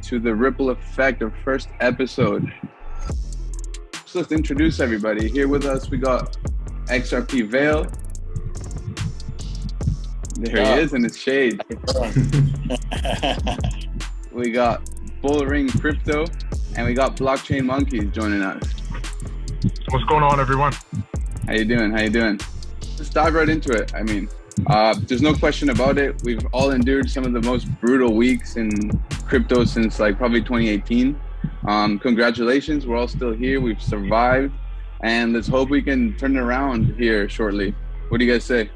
to the Ripple Effect, our first episode. So let's introduce everybody. Here with us, we got XRP Veil. There he is in his shade. We got Bullring Crypto, and we got Blockchain Monkeys joining us. What's going on, everyone? How you doing? Let's dive right into it. I mean, there's no question about it. We've all endured some of the most brutal weeks in crypto since like probably 2018. Congratulations, we're all still here. We've survived, and let's hope we can turn it around here shortly. What do you guys say?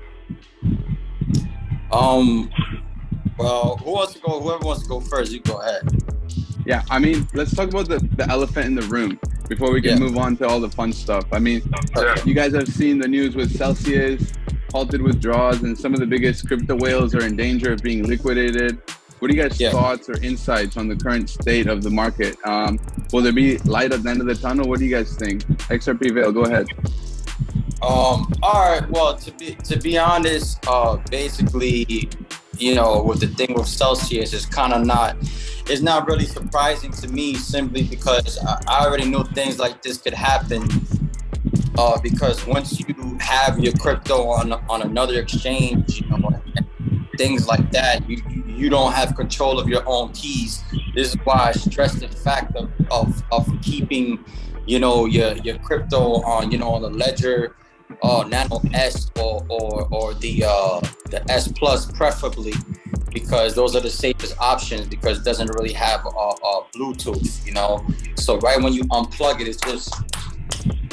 Well, who wants to go? Whoever wants to go first, you go ahead. Yeah, I mean, let's talk about the elephant in the room before we can move on to all the fun stuff. I mean, you guys have seen the news with Celsius, halted withdrawals, and some of the biggest crypto whales are in danger of being liquidated. What are you guys' thoughts or insights on the current state of the market? Will there be light at the end of the tunnel? What do you guys think? XRP Veil, go ahead. All right. Well, to be honest, basically, you know, with the thing with Celsius, it's not really surprising to me, simply because I already knew things like this could happen. Because once you have your crypto on another exchange, you know, things like that, you don't have control of your own keys. This is why I stress the fact of keeping, you know, your crypto on, you know, on the Ledger, Nano S or the S Plus preferably, because those are the safest options, because it doesn't really have Bluetooth, you know. So right when you unplug it, it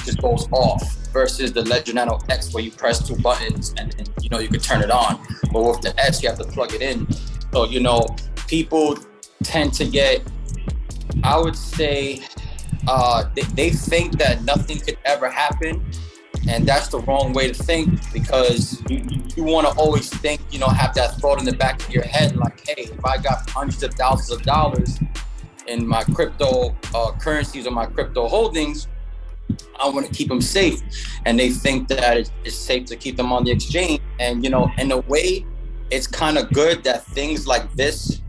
just goes off, versus the Ledger Nano X where you press two buttons and you know you can turn it on. But with the S, you have to plug it in. So, you know, people tend to get, I would say, they think that nothing could ever happen. And that's the wrong way to think, because you want to always think, you know, have that thought in the back of your head, like, hey, if I got hundreds of thousands of dollars in my crypto currencies or my crypto holdings, I want to keep them safe. And they think that it's safe to keep them on the exchange. And, you know, in a way, it's kind of good that things like this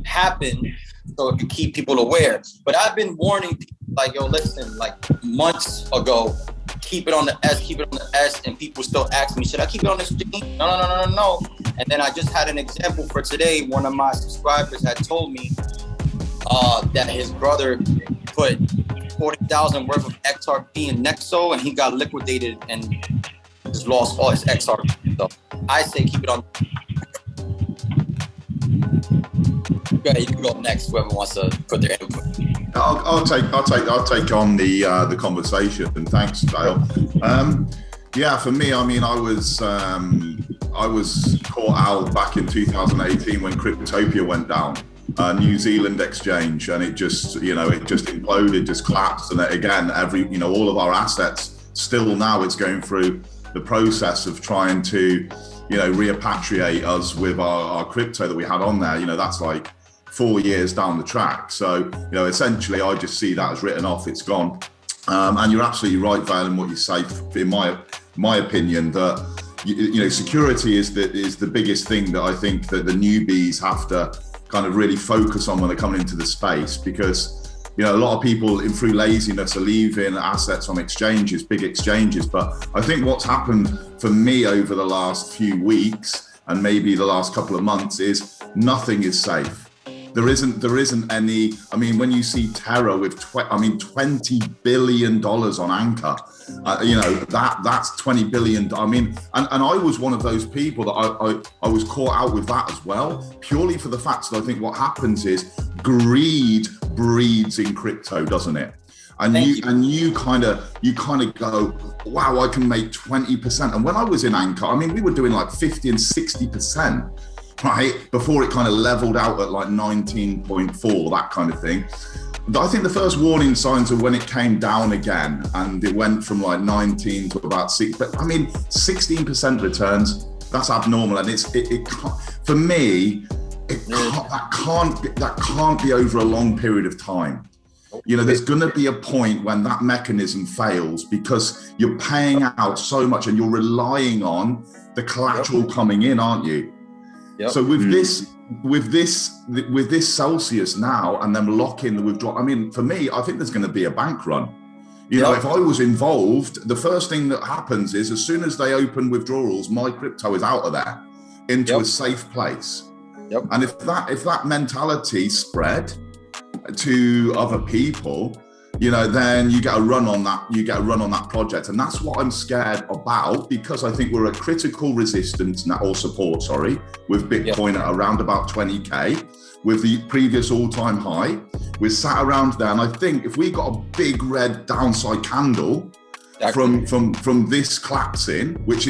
happen, so it can keep people aware. But I've been warning people, like, yo, listen, like months ago, keep it on the S, and people still ask me, should I keep it on the exchange? No. And then I just had an example for today. One of my subscribers had told me that his brother put 40,000 worth of XRP in Nexo, and he got liquidated and just lost all his XRP. So I say keep it on. Okay, you can go next. Whoever wants to put their input. I'll take on the conversation. And thanks, Dale. Yeah, for me, I mean, I was caught out back in 2018 when Cryptopia went down, New Zealand exchange, and it just imploded, just collapsed. And again, all of our assets still now it's going through the process of trying to, you know, repatriate us with our crypto that we had on there. You know, that's like 4 years down the track. So, you know, essentially I just see that as written off, it's gone. And you're absolutely right, Val, in what you say, in my opinion, that, you know, security is the biggest thing that I think that the newbies have to kind of really focus on when they're coming into the space, because, you know, a lot of people through laziness are leaving assets on exchanges, big exchanges. But I think what's happened for me over the last few weeks and maybe the last couple of months is nothing is safe. There isn't any. I mean, when you see Terra with $20 billion on Anchor, you know, that's 20 billion. I mean, and I was one of those people that I was caught out with that as well, purely for the fact that I think what happens is greed breeds in crypto, doesn't it? And you kind of go, wow, I can make 20%. And when I was in Anchor, I mean, we were doing like 50 and 60%. Right, before it kind of leveled out at like 19.4, that kind of thing. I think the first warning signs were when it came down again, and it went from like 19 to about 6. But I mean, 16% returns, that's abnormal, and it can't, for me, that can't be over a long period of time. You know, there's going to be a point when that mechanism fails, because you're paying out so much and you're relying on the collateral coming in, aren't you? Yep. So with with this Celsius now and them locking the withdrawal, I mean, for me, I think there's going to be a bank run. You know, if I was involved, the first thing that happens is as soon as they open withdrawals, my crypto is out of there into a safe place. And if that mentality spread to other people, you know, then you get a run on that. You get a run on that project, and that's what I'm scared about, because I think we're at critical resistance now, or support, sorry, with Bitcoin at around about 20K, with the previous all-time high. We're sat around there, and I think if we got a big red downside candle from this collapsing, which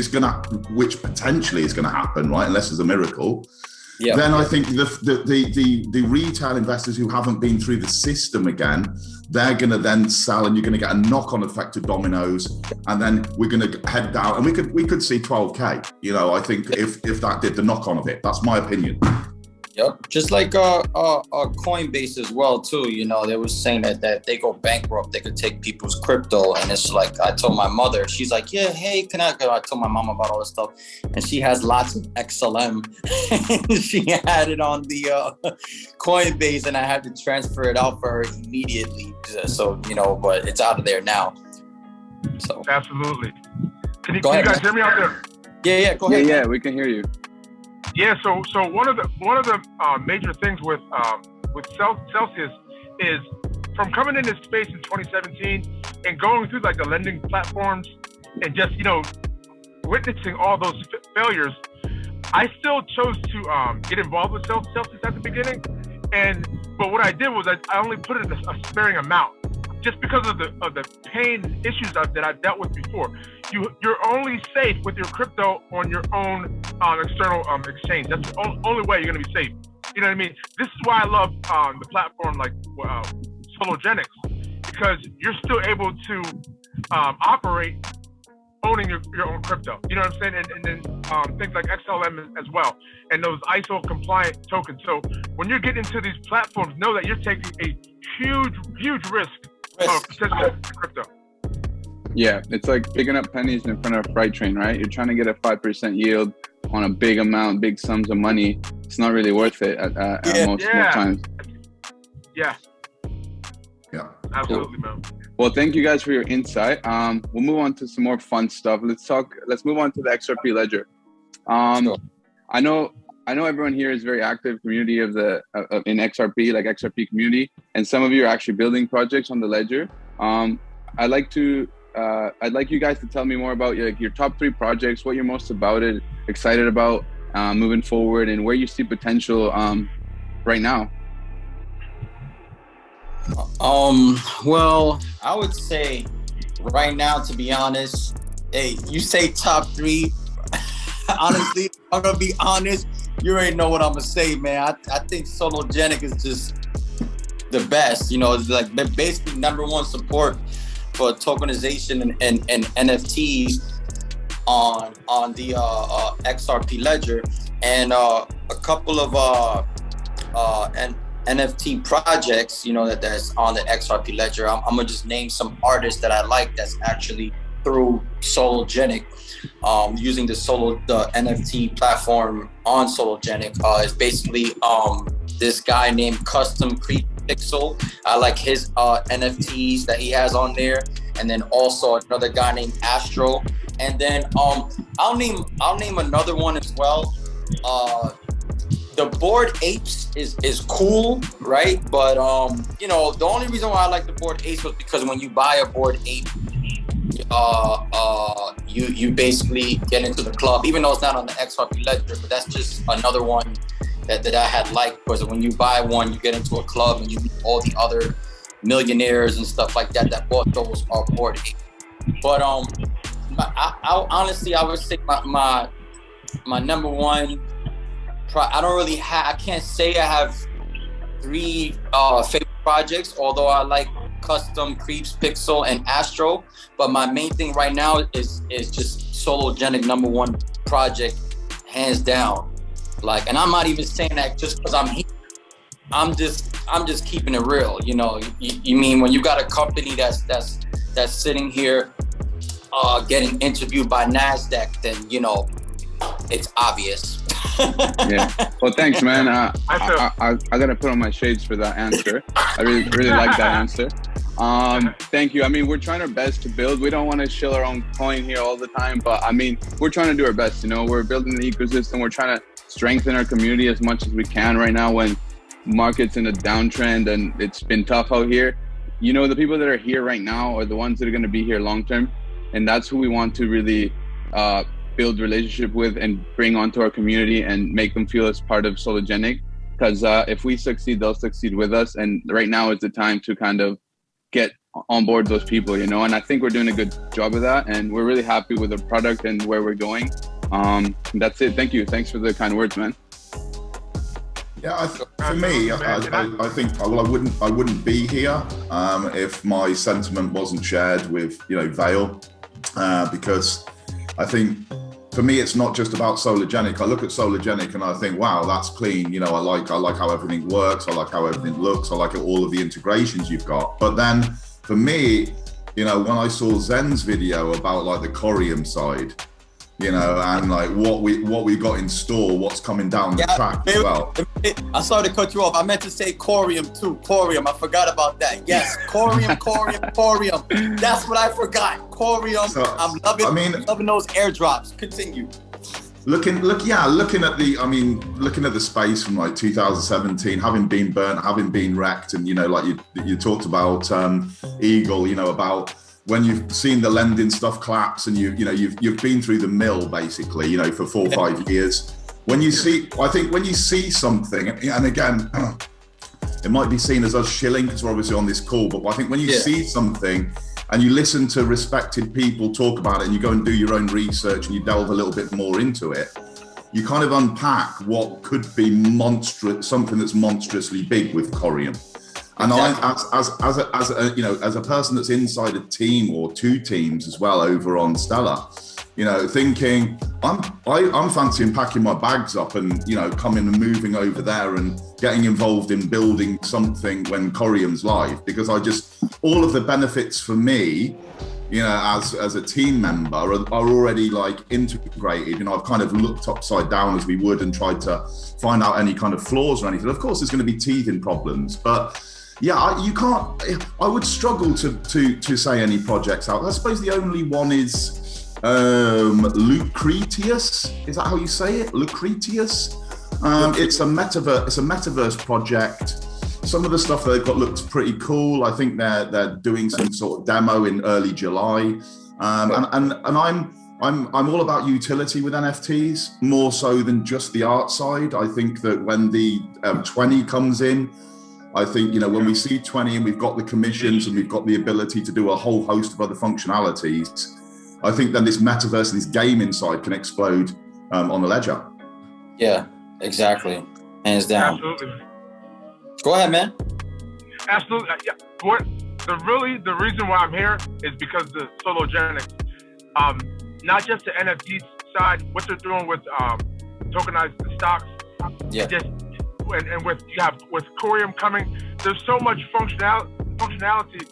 potentially is gonna happen, right? Unless there's a miracle. Then I think the retail investors who haven't been through the system again, they're going to then sell, and you're going to get a knock-on effect of dominoes, and then we're going to head down, and we could see 12K. You know, I think if that did the knock-on of it, that's my opinion. Just like Coinbase as well too. You know, they were saying that if they go bankrupt, they could take people's crypto, and it's like, I told my mother, she's like, yeah, hey, can I go? I told my mom about all this stuff, and she has lots of XLM. She had it on the Coinbase, and I had to transfer it out for her immediately. So, you know, but it's out of there now. So absolutely. Can you guys hear me out there? Yeah, go ahead. Yeah, we can hear you. Yeah, so one of the major things with Celsius is, from coming into space in 2017 and going through like the lending platforms and just, you know, witnessing all those failures, I still chose to get involved with Celsius at the beginning. But what I did was I only put in a sparing amount, just because of the pain issues that I've dealt with before. You're only safe with your crypto on your own external exchange. That's the only way you're going to be safe. You know what I mean? This is why I love the platform like Sologenics, because you're still able to operate owning your own crypto. You know what I'm saying? And then things like XLM as well, and those ISO compliant tokens. So when you're getting into these platforms, know that you're taking a huge risk of potential crypto. Yeah, it's like picking up pennies in front of a freight train, right? You're trying to get a 5% yield on a big amount, big sums of money. It's not really worth it at most times. Yeah. Absolutely, man. Well, thank you guys for your insight. We'll move on to some more fun stuff. Let's move on to the XRP Ledger. Sure. I know everyone here is very active community in XRP, like XRP community, and some of you are actually building projects on the Ledger. I'd like you guys to tell me more about your top 3 projects, what you're most excited about moving forward, and where you see potential right now. Well, I would say right now, to be honest, hey, you say top 3. Honestly, I'm gonna be honest. You already know what I'm gonna say, man. I think Sologenic is just the best. You know, it's like basically #1 support for tokenization and NFTs on the XRP Ledger, and a couple of NFT projects, you know, that's on the XRP Ledger. I'm gonna just name some artists that I like that's actually through Sologenic, using the NFT platform on Sologenic. Is basically this guy named Custom Creep Pixel. I like his NFTs that he has on there, and then also another guy named Astro. And then I'll name another one as well. The Bored Apes is cool, right? But you know, the only reason why I like the Bored Apes was because when you buy a Bored Ape, you basically get into the club, even though it's not on the XRP Ledger. But that's just another one that I had liked, because when you buy one, you get into a club and you meet all the other millionaires and stuff like that bought those Bored Apes. But I honestly, I would say my #1. I don't really I can't say I have 3 favorite projects, although I like Custom Creeps Pixel and Astro. But my main thing right now is just Sologenic #1 project, hands down. Like, and I'm not even saying that just because I'm here. I'm just keeping it real. You know, you mean when you got a company that's sitting here getting interviewed by NASDAQ, then, you know, it's obvious. Yeah. Well, thanks, man. I gotta put on my shades for that answer. I really like that answer. Thank you. I mean, we're trying our best to build. We don't want to shill our own coin here all the time, but I mean, we're trying to do our best. You know, we're building the ecosystem. We're trying to strengthen our community as much as we can right now when market's in a downtrend and it's been tough out here. You know, the people that are here right now are the ones that are going to be here long term, and that's who we want to really build relationship with and bring onto our community and make them feel as part of Sologenic. Because if we succeed, they'll succeed with us. And right now is the time to kind of get on board those people, you know, and I think we're doing a good job of that, and we're really happy with the product and where we're going. That's it. Thank you. Thanks for the kind words, man. Yeah, for me, I think I wouldn't be here if my sentiment wasn't shared with, you know, Vale, because I think for me it's not just about Sologenic. I look at Sologenic and I think, wow, that's clean. You know, I like how everything works. I like how everything looks. I like all of the integrations you've got. But then for me, you know, when I saw Zen's video about like the Corium side, you know, and like what we got in store, what's coming down the track as well. I sorry to cut you off. I meant to say Corium too. Corium. I forgot about that. Yes, Corium. That's what I forgot. Corium. So, I'm loving those airdrops. Continue. Looking at the space from like 2017, having been burnt, having been wrecked, and you know, like you talked about Eagle, you know, about when you've seen the lending stuff collapse and you've been through the mill basically, you know, for 4 or 5 years. When you see something, and again, it might be seen as us shilling because we're obviously on this call, but I think when you see something and you listen to respected people talk about it and you go and do your own research and you delve a little bit more into it, you kind of unpack what could be something that's monstrously big with Corium. And exactly. as a person that's inside a team or two teams as well over on Stellar, you know, thinking I'm fancying packing my bags up and, you know, coming and moving over there and getting involved in building something when Corium's live, because all of the benefits for me, you know, as a team member are already like integrated. You know, I've kind of looked upside down as we would and tried to find out any kind of flaws or anything. Of course, there's going to be teething problems, but yeah, I would struggle to say any projects out. I suppose the only one is Lucretius. Is that how you say it? Lucretius. It's a metaverse project. Some of the stuff they've got looks pretty cool. I think they're doing some sort of demo in early July. And I'm all about utility with NFTs, more so than just the art side. I think that when the 20 comes in, I think, you know, when we see 20 and we've got the commissions and we've got the ability to do a whole host of other functionalities, I think then this metaverse, this gaming side can explode on the ledger. Yeah, exactly. Hands down. Absolutely. Go ahead, man. Absolutely. Yeah. The reason why I'm here is because the Sologenic, not just the NFT side, what they're doing with tokenized stocks. Yeah. And with Corium coming, there's so much functionality.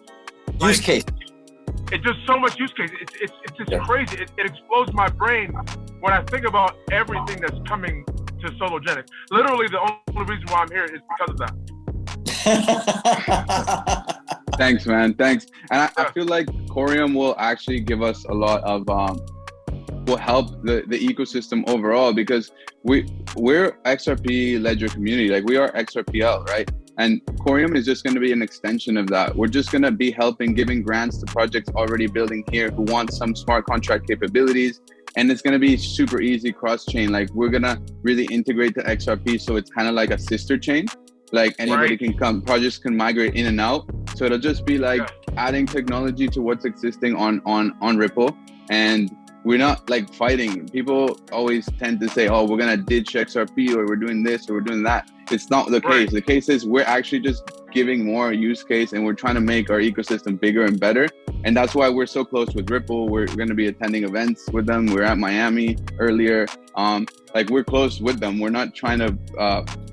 Use case. It's just so much use case. It's just crazy. It explodes my brain when I think about everything that's coming to Sologenic. Literally, the only reason why I'm here is because of that. Thanks, man. Thanks. And I feel like Corium will actually give us a lot of will help the ecosystem overall, because we're XRP Ledger community. Like, we are XRPL, right? And Corium is just going to be an extension of that. We're just going to be giving grants to projects already building here who want some smart contract capabilities. And it's going to be super easy cross-chain. Like, we're going to really integrate to XRP, so it's kind of like a sister chain. Like, anybody can come, projects can migrate in and out. So it'll just be like adding technology to what's existing on Ripple. And we're not like fighting. People always tend to say, oh, we're going to ditch XRP, or we're doing this, or we're doing that. It's not the case. The case is we're actually just giving more use case, and we're trying to make our ecosystem bigger and better. And that's why we're so close with Ripple. We're going to be attending events with them. We're at Miami earlier. Like, we're close with them. We're not trying to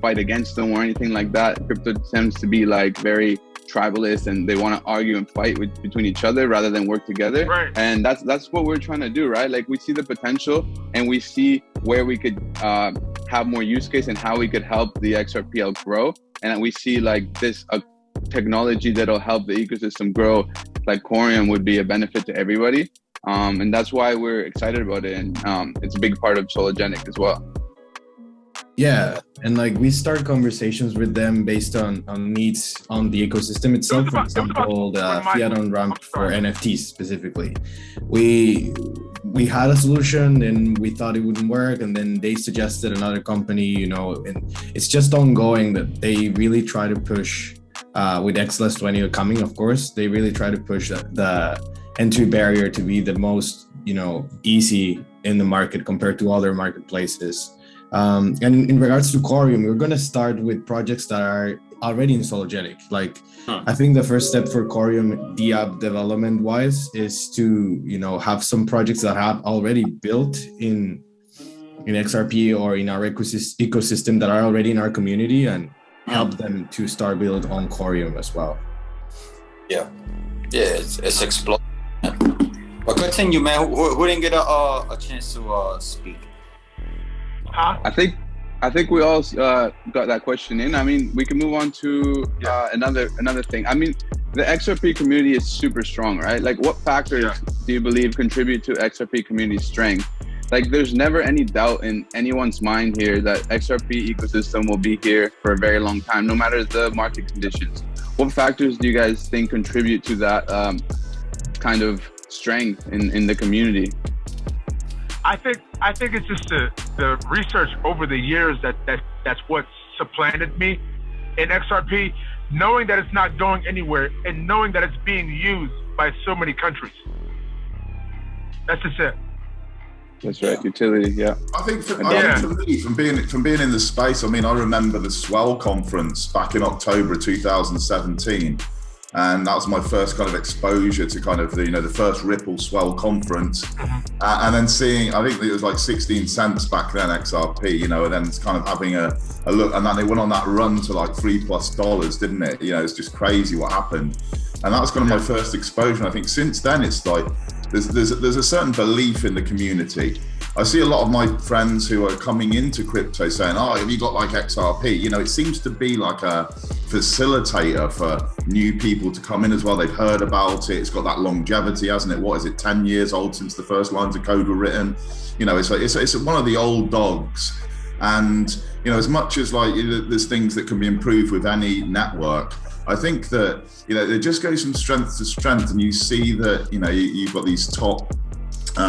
fight against them or anything like that. Crypto tends to be like very tribalist, and they want to argue and fight between each other rather than work together. And that's what we're trying to do, right? Like, we see the potential, and we see where we could have more use case and how we could help the XRPL grow. And we see like this technology that'll help the ecosystem grow, like Corium, would be a benefit to everybody. And that's why we're excited about it. And it's a big part of Sologenic as well. Yeah, and like we start conversations with them based on needs on the ecosystem itself. For example, the fiat on ramp for NFTs specifically. We had a solution and we thought it wouldn't work, and then they suggested another company, you know, and it's just ongoing that they really try to push with X-20 coming, of course, they really try to push the entry barrier to be the most, you know, easy in the market compared to other marketplaces. And in regards to Corium, we're going to start with projects that are already in Sologenic. Like, I think the first step for Corium, the app development wise, is to, you know, have some projects that have already built in XRP or in our ecosystem that are already in our community, and help them to start build on Corium as well. Yeah, it's exploding. But continue, man. Who didn't get a chance to speak? I think we all got that question in. I mean, we can move on to another thing. I mean, the XRP community is super strong, right? Like, what factors do you believe contribute to XRP community strength? Like, there's never any doubt in anyone's mind here that XRP ecosystem will be here for a very long time, no matter the market conditions. What factors do you guys think contribute to that kind of strength in the community? I think it's just the research over the years that's what supplanted me in XRP, knowing that it's not going anywhere and knowing that it's being used by so many countries. That's just it. That's right, utility, yeah. I think for me, from being in the space, I mean, I remember the Swell conference back in October 2017. And that was my first kind of exposure to kind of the, you know, the first Ripple Swell conference. And then seeing, I think it was like 16 cents back then, XRP, you know, and then it's kind of having a look. And then they went on that run to like $3+, didn't it? You know, it's just crazy what happened. And that was kind of my first exposure. And I think since then, it's like, there's a certain belief in the community. I see a lot of my friends who are coming into crypto saying, oh, have you got like XRP? You know, it seems to be like a facilitator for new people to come in as well. They've heard about it. It's got that longevity, hasn't it? What is it, 10 years old since the first lines of code were written? You know, it's one of the old dogs. And, you know, as much as like there's things that can be improved with any network, I think that, you know, it just goes from strength to strength, and you see that, you know, you've got these top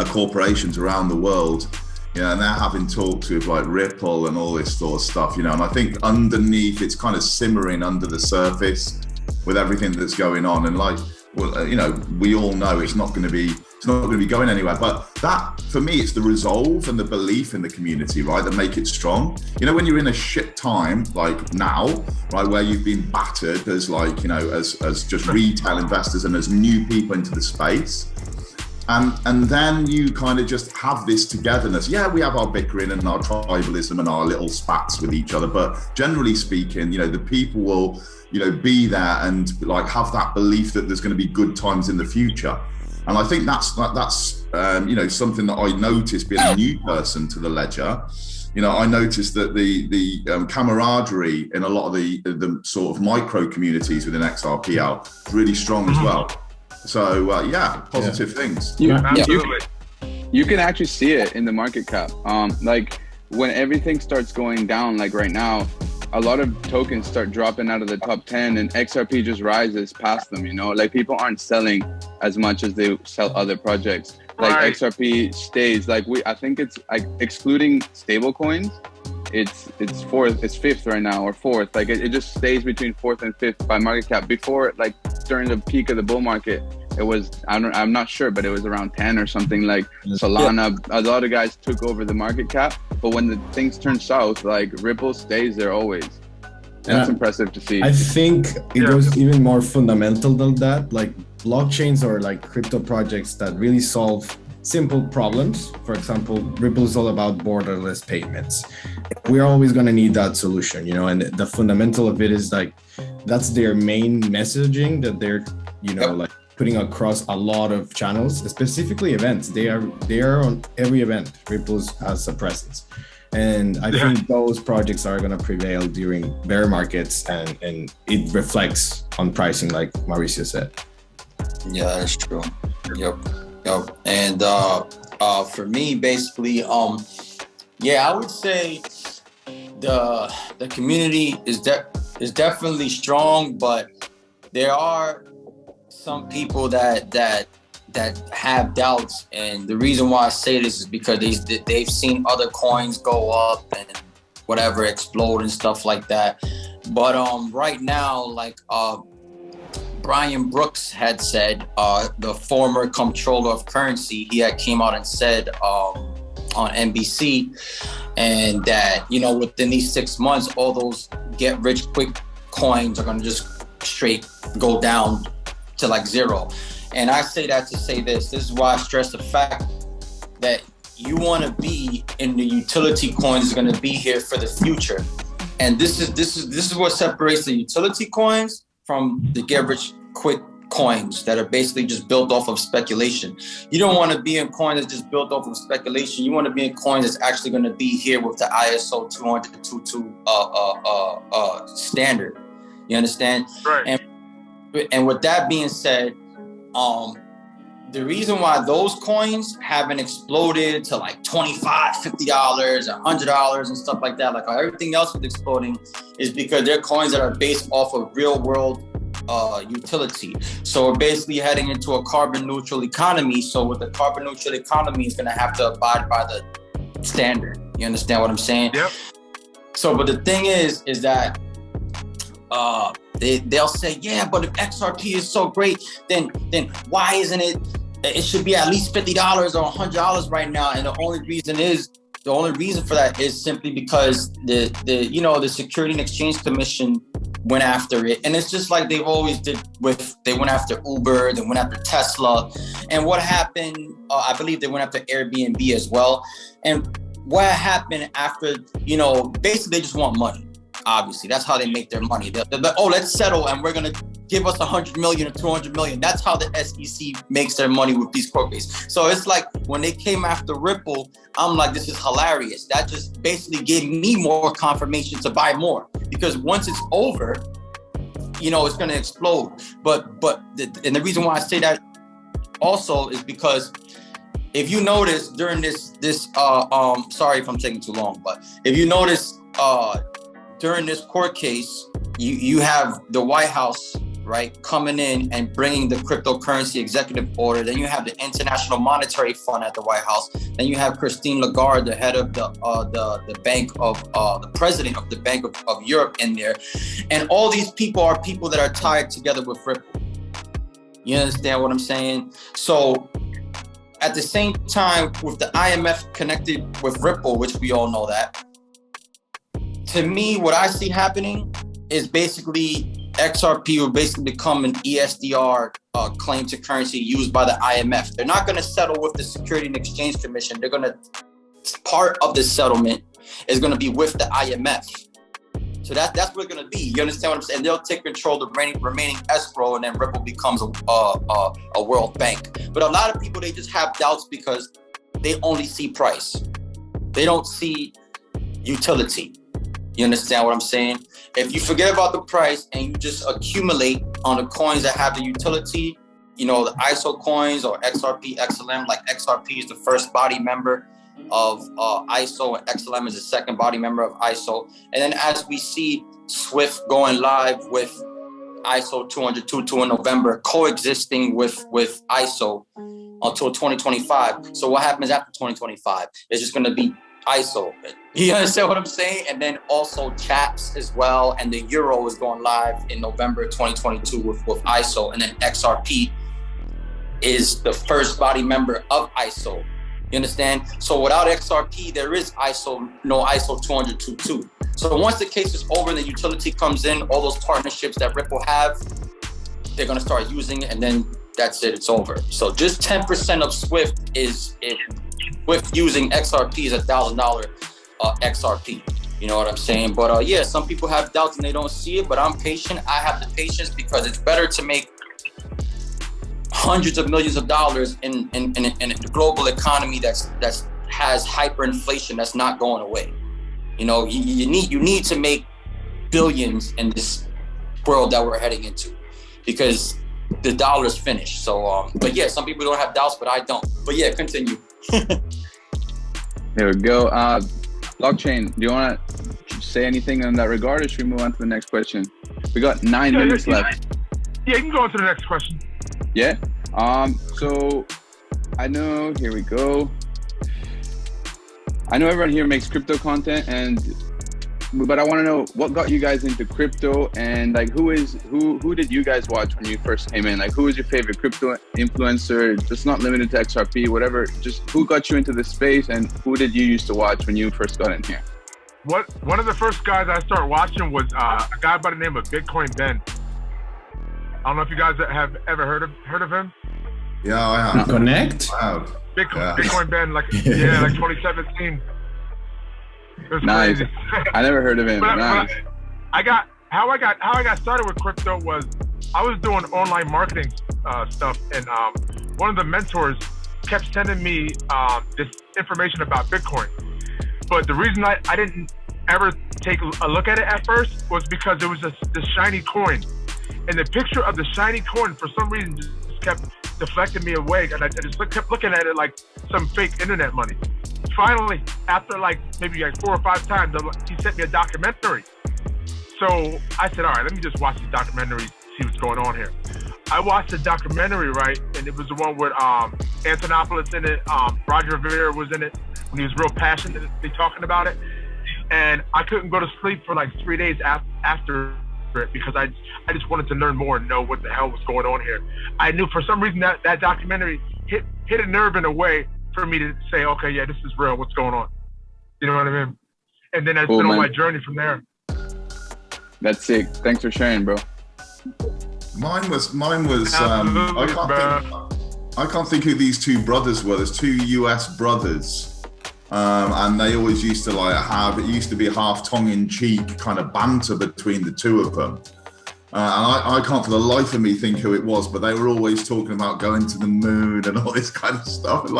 corporations around the world, you know, and they're having talks with like Ripple and all this sort of stuff, you know, and I think underneath it's kind of simmering under the surface with everything that's going on. And like, well, you know, we all know it's not going to be going anywhere. But that, for me, it's the resolve and the belief in the community, right, that make it strong. You know, when you're in a shit time like now, right, where you've been battered as like, you know, as just retail investors and as new people into the space. And then you kind of just have this togetherness. Yeah, we have our bickering and our tribalism and our little spats with each other, but generally speaking, you know, the people will, you know, be there and like have that belief that there's going to be good times in the future. And I think that's you know, something that I noticed being a new person to the ledger. You know, I noticed that the camaraderie in a lot of the sort of micro communities within XRPL is really strong as well. So positive things. You can actually see it in the market cap. Like when everything starts going down, like right now, a lot of tokens start dropping out of the top 10 and XRP just rises past them, you know, like people aren't selling as much as they sell other projects. Like XRP stays, like I think it's like excluding stable coins, it's fifth right now, or fourth. Like it just stays between fourth and fifth by market cap. Before, like during the peak of the bull market, it was, I'm not sure, but it was around 10 or something. Like Solana, a lot of guys took over the market cap, but when the things turn south, like Ripple stays there always. That's impressive to see. I think it goes even more fundamental than that. Like blockchains or like crypto projects that really solve simple problems. For example, Ripple is all about borderless payments. We're always going to need that solution, you know, and the fundamental of it is like, that's their main messaging that they're, you know, like putting across a lot of channels, specifically events. They are on every event. Ripple has a presence. And I think those projects are going to prevail during bear markets, and it reflects on pricing, like Mauricio said. Yeah, that's true. Yep. And for me, basically, I would say the community is definitely strong, but there are some people that have doubts, and the reason why I say this is because they've seen other coins go up and whatever explode and stuff like that. But right now, like Brian Brooks had said, the former comptroller of currency, he had came out and said on NBC, and that, you know, within these 6 months, all those get rich quick coins are going to just straight go down to like zero. And I say that to say this is why I stress the fact that you want to be in the utility coins is going to be here for the future. And this is what separates the utility coins from the get rich quick coins that are basically just built off of speculation. You don't want to be in coins that's just built off of speculation. You want to be in coins that's actually going to be here with the ISO 20022 standard. You understand? Right. And with that being said, the reason why those coins haven't exploded to like $25, $50, $100 and stuff like that, like how everything else is exploding, is because they're coins that are based off of real world utility. So we're basically heading into a carbon neutral economy. So with the carbon neutral economy, it's going to have to abide by the standard. You understand what I'm saying? Yep. So, but the thing is that they'll say, yeah, but if XRP is so great, then why isn't it should be at least $50 or $100 right now? And the only reason for that is simply because the Security and Exchange Commission went after it. And it's just like they always did they went after Uber, they went after Tesla. And what happened, I believe they went after Airbnb as well. And what happened after, basically they just want money. Obviously, that's how they make their money. They're like, oh, let's settle and we're going to give us 100 million or 200 million. That's how the SEC makes their money with these corporations. So it's like when they came after Ripple, I'm like, this is hilarious. That just basically gave me more confirmation to buy more, because once it's over, it's going to explode. And the reason why I say that also is because if you notice during this sorry if I'm taking too long, but if you notice, during this court case, you have the White House, right, coming in and bringing the cryptocurrency executive order. Then you have the International Monetary Fund at the White House. Then you have Christine Lagarde, the head of the bank of the president of the Bank of Europe, in there. And all these people are people that are tied together with Ripple. You understand what I'm saying? So at the same time, with the IMF connected with Ripple, which we all know that, to me, what I see happening is basically XRP will basically become an ESDR claim to currency used by the IMF. They're not going to settle with the Security and Exchange Commission. Part of the settlement is going to be with the IMF. So that's what it's going to be. You understand what I'm saying? They'll take control of the remaining escrow, and then Ripple becomes a world bank. But a lot of people, they just have doubts because they only see price. They don't see utility. You understand what I'm saying? If you forget about the price and you just accumulate on the coins that have the utility, the ISO coins or XRP, XLM, like XRP is the first body member of ISO, and XLM is the second body member of ISO. And then as we see SWIFT going live with ISO 20022 in November, coexisting with ISO until 2025. So what happens after 2025? It's just going to be ISO. You understand what I'm saying? And then also CHAPS as well. And the Euro is going live in November 2022 with ISO. And then XRP is the first body member of ISO. You understand? So without XRP, there is no ISO 20022. So once the case is over and the utility comes in, all those partnerships that Ripple have, they're going to start using it, and then that's it, it's over. So just 10% of SWIFT with using XRP is $1,000 XRP. You know what I'm saying? But yeah, some people have doubts and they don't see it, but I'm patient. I have the patience because it's better to make hundreds of millions of dollars in a global economy that has hyperinflation that's not going away. You know, you need to make billions in this world that we're heading into, because the dollar's finished. So, but yeah, some people don't have doubts, but I don't. But yeah, continue. There we go. Blockchain, do you want to say anything in that regard, or should we move on to the next question? We got 9 minutes left. Yeah, you can go on to the next question. Yeah. So I know, here we go. I know everyone here makes crypto content, but I want to know what got you guys into crypto, and like who did you guys watch when you first came in? Like, who was your favorite crypto influencer? Just not limited to XRP, whatever. Just who got you into this space, and who did you used to watch when you first got in here? One of the first guys I started watching was a guy by the name of Bitcoin Ben. I don't know if you guys have ever heard of him. Yeah, I have. Connect? Wow. Bitcoin Ben, like 2017. It was Nice. crazy. I never heard of him. Nice. How I got started with crypto was I was doing online marketing stuff, and one of the mentors kept sending me this information about Bitcoin. But the reason I didn't ever take a look at it at first was because there was this shiny coin, and the picture of the shiny coin for some reason just kept deflecting me away, and I just kept looking at it like some fake internet money. Finally, after maybe 4 or 5 times, he sent me a documentary. So I said, all right, let me just watch the documentary, see what's going on here. I watched the documentary, right, and it was the one with Antonopoulos in it. Roger Ver was in it when he was real passionately talking about it. And I couldn't go to sleep for 3 days after it, because I just wanted to learn more and know what the hell was going on here. I knew for some reason that documentary hit a nerve in a way for me to say, okay, yeah, this is real. What's going on? You know what I mean? And then I've been on my journey from there. That's sick. Thanks for sharing, bro. Mine was. I can't think who these two brothers were. There's 2 US brothers, and they always used to have. It used to be half tongue-in-cheek kind of banter between the 2 of them. And I can't for the life of me think who it was, but they were always talking about going to the moon and all this kind of stuff. And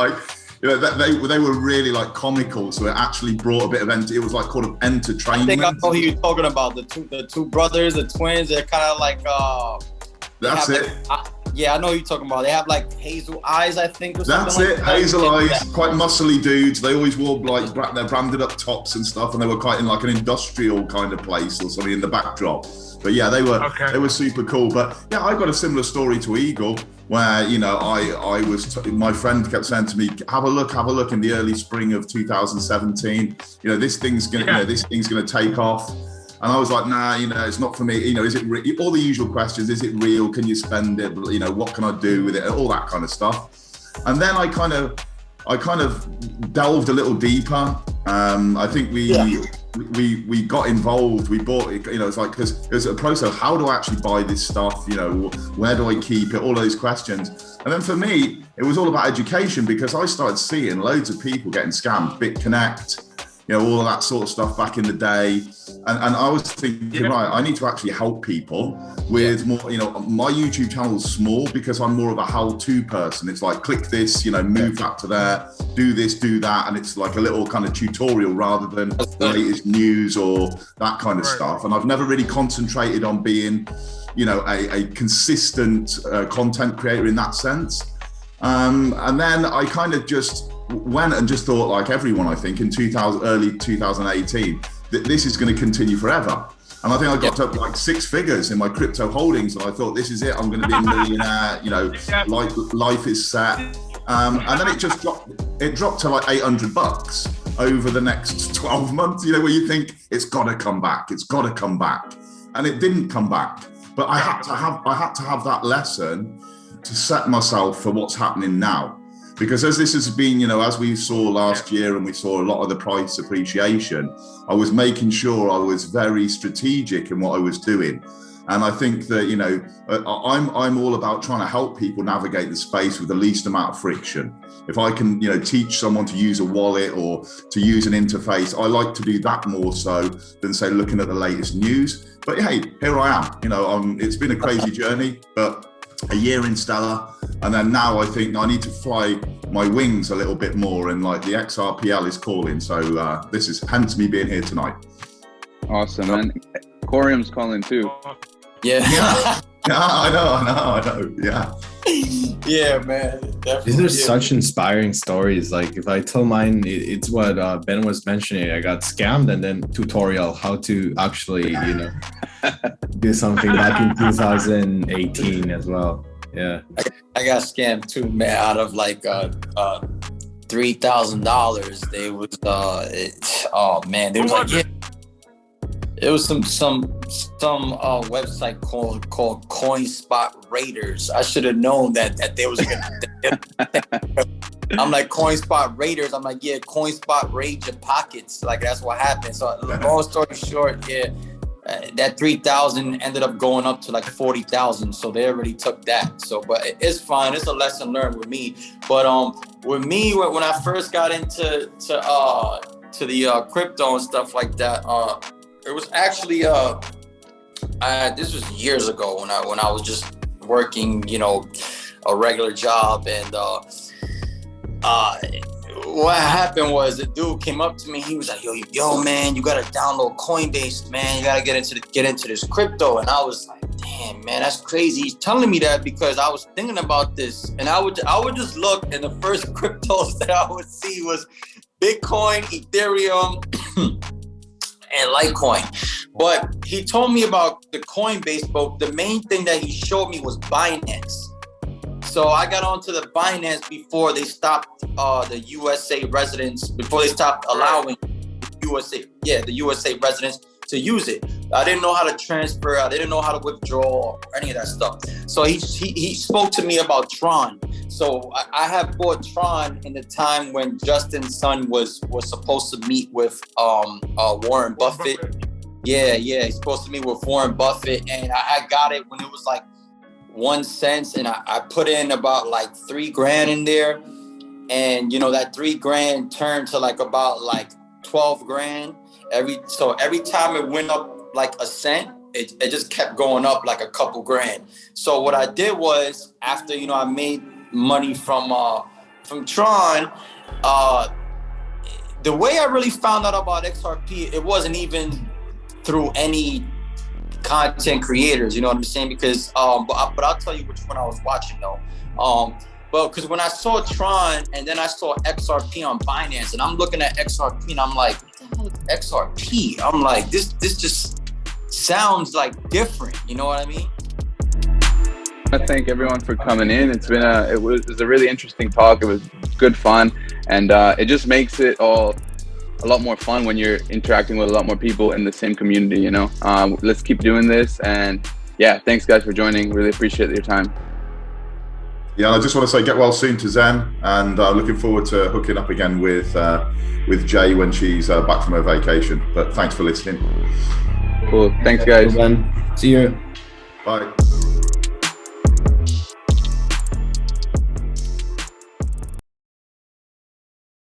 they were really comical, so it actually brought a bit of it was called entertainment. I think I know who you're talking about. The two brothers, the twins. They're kind of That's it. Yeah, I know who you're talking about. They have hazel eyes, I think. Or That's it. Hazel eyes, quite muscly dudes. They always wore their branded up tops and stuff, and they were quite in an industrial kind of place or something in the backdrop. But yeah, they were super cool. But yeah, I got a similar story to Eagle, where my friend kept saying to me, have a look in the early spring of 2017. This thing's gonna take off. And I was like, nah, it's not for me. Is it all the usual questions? Is it real? Can you spend it? What can I do with it? All that kind of stuff. And then I kind of delved a little deeper. I think we got involved. We bought it. It's because there's a process. How do I actually buy this stuff? Where do I keep it? All those questions. And then for me, it was all about education, because I started seeing loads of people getting scammed. BitConnect. All of that sort of stuff back in the day. And I was thinking, right, I need to actually help people with more, my YouTube channel is small because I'm more of a how-to person. It's click this, move that to there, do this, do that. And it's a little kind of tutorial rather than the latest news or that kind of stuff. And I've never really concentrated on being, a consistent content creator in that sense. And then I kind of just went and just thought, like everyone, I think, in early 2018, that this is going to continue forever. And I think I got up like 6 figures in my crypto holdings, and I thought, this is it. I'm going to be a millionaire. Life is set. And then it just dropped. It dropped to like $800 over the next 12 months. Where you think it's got to come back. It's got to come back, and it didn't come back. But I had to have that lesson to set myself for what's happening now. Because as this has been, as we saw last year and we saw a lot of the price appreciation, I was making sure I was very strategic in what I was doing. And I think that, I'm all about trying to help people navigate the space with the least amount of friction. If I can, teach someone to use a wallet or to use an interface, I like to do that more so than, say, looking at the latest news. But hey, here I am. It's been a crazy journey, but a year in Stellar, and then now I think I need to fly my wings a little bit more, and like the XRPL is calling. So this is hence me being here tonight. Awesome, and Corium's calling too. Yeah. Yeah, I know. Yeah. Yeah, man. Definitely. These are such inspiring stories. Like if I tell mine, it's what Ben was mentioning. I got scammed, and then tutorial how to actually, do something back in 2018 as well. Yeah. I got scammed too, man. Out of like $3,000. They was oh man, they was like, yeah. It was some website called CoinSpot Raiders. I should have known that they was gonna. I'm like CoinSpot Raiders. I'm like, yeah, CoinSpot raid your pockets. Like that's what happened. So long story short, yeah, that 3,000 ended up going up to like 40,000. So they already took that. So, but it's fine. It's a lesson learned with me. But with me, when I first got into the crypto and stuff like that, it was actually this was years ago when I was just working, a regular job, and what happened was the dude came up to me. He was like, yo, man, you gotta download Coinbase, man. You gotta get into this crypto. And I was like, damn, man, that's crazy. He's telling me that because I was thinking about this, and I would just look, and the first cryptos that I would see was Bitcoin, Ethereum, and Litecoin. But he told me about the Coinbase, but the main thing that he showed me was Binance. So I got onto the Binance before they stopped the USA residents, before they stopped allowing the USA residents to use it. I didn't know how to transfer, I didn't know how to withdraw or any of that stuff. So he spoke to me about Tron. So I had bought Tron in the time when Justin Sun was supposed to meet with Warren Buffett. Yeah, he's supposed to meet with Warren Buffett, and I got it when it was like 1 cent, and I put in about like $3,000 in there, and that $3,000 turned to like about like $12,000 so every time it went up like a cent, it just kept going up like a couple grand. So what I did was, after I made money from Tron, the way I really found out about XRP, it wasn't even through any content creators, you know what I'm saying? Because but I'll tell you which one I was watching though. But because when I saw Tron and then I saw XRP on Binance, and I'm looking at XRP and I'm like, what the hell is XRP? I'm like, this just sounds like different, you know what I mean? I thank everyone for coming in. It was a really interesting talk. It was good fun, and it just makes it all a lot more fun when you're interacting with a lot more people in the same community. Let's keep doing this, and yeah, thanks guys for joining. Really appreciate your time. Yeah, I just want to say get well soon to Zen, and looking forward to hooking up again with Jay when she's back from her vacation. But thanks for listening. Cool. Thanks guys. See you. Bye.